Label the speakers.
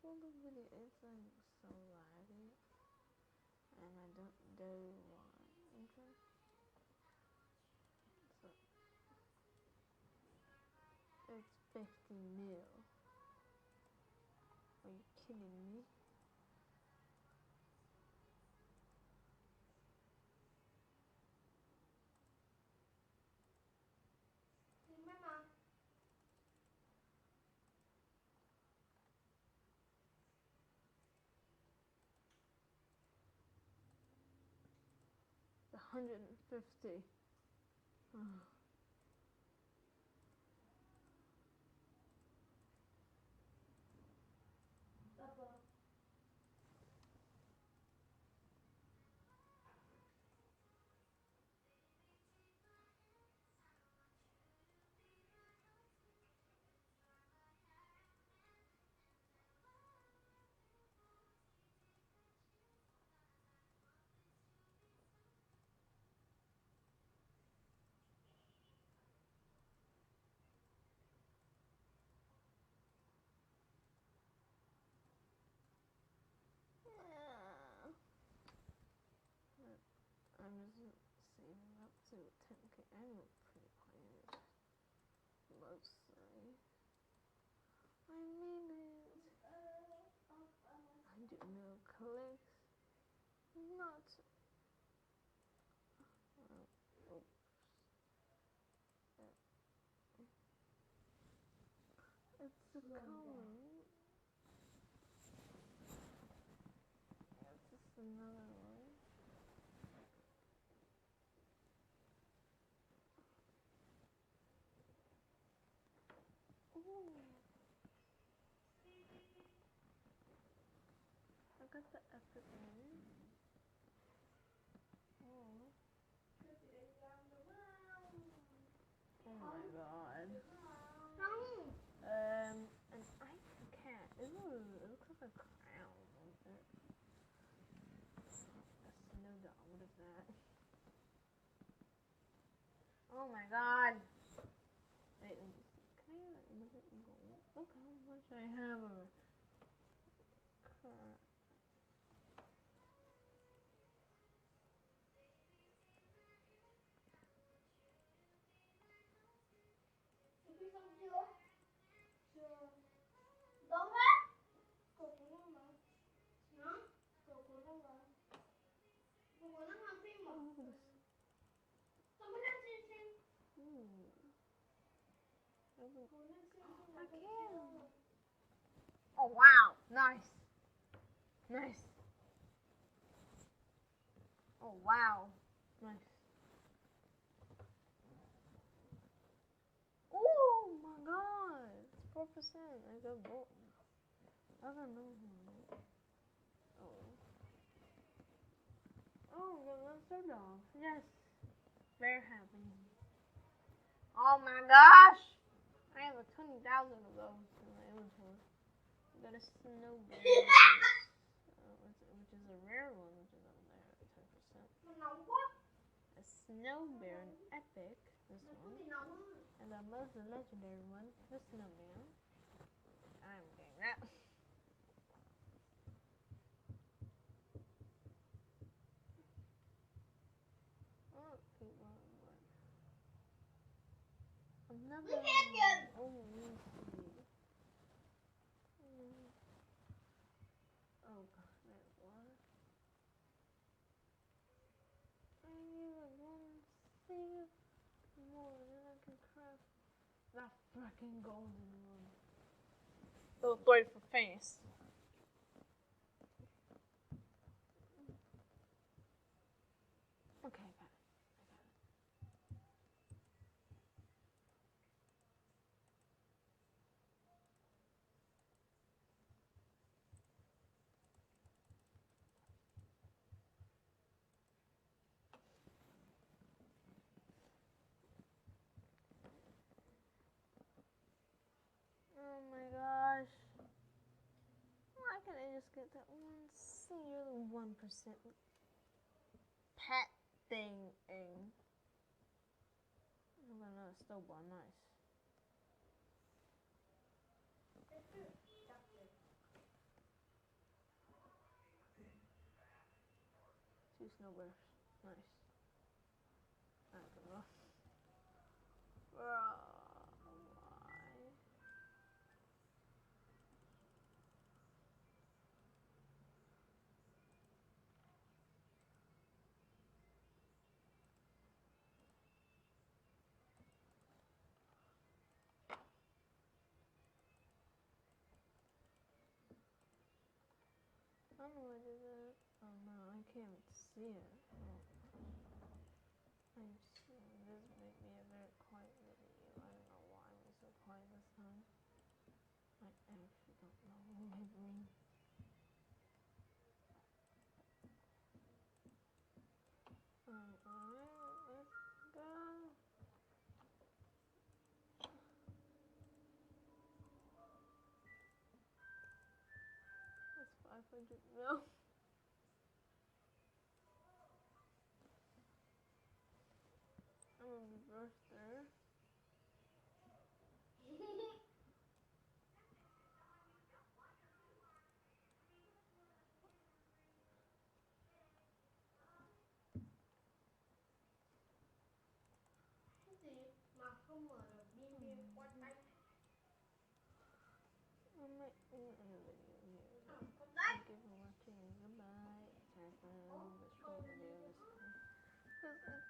Speaker 1: Well, the video is like so laggy, and I don't know why. Okay. So it's 50 mil. Are you kidding me? The 150. Yeah. I'm just saving up to 10k. I'm a pretty player, mostly. I mean it. I do no clicks. Not. Oops. It's a color. It's just another one. Ooh. I got the epic one. Oh. Oh my god. An ice cat. Ooh, it looks like a crown. A snow dog. What is that? Oh my god. Wait, can I look at gold? Look how much I have of crap. Oh, look at this. Ooh. I can. Oh wow. Nice. Nice. Oh wow. Nice. Oh my god. It's 4%. I got gold. I don't know. Oh. Oh, the monster dog. Yes. Very happy. Oh my gosh. I have 20,000 of those in my inventory. I got a snow bear, which is a rare one, which is over there at 10%. A snow bear, an epic, this one. And the most legendary one, the snowman. I'm getting that. Oh, people. Another one. Oh, let me see. Oh god, wait, what? I need like one single more, and then I can craft that freaking golden one. Little toy for face. Okay, I got it. Oh my gosh. Why can't I just get that one singular 1% pet thing? I'm gonna still bar, nice. 2 snow bears. Nice. Alright, go. Bro, why? I don't know why I did that. Oh no, I can't see it. Oh. I'm seeing this may be a very quiet video. I don't know why I'm so quiet this time. I actually don't know what it means. Alright, let's go. That's 500 mil. I'm gonna reverse there.
Speaker 2: Mà không mở được pin pin qua tay.
Speaker 1: I might end the video here.
Speaker 2: Con
Speaker 1: Thank
Speaker 2: tay.
Speaker 1: you for watching. Goodbye. Sorry for the short video this time. 'Cause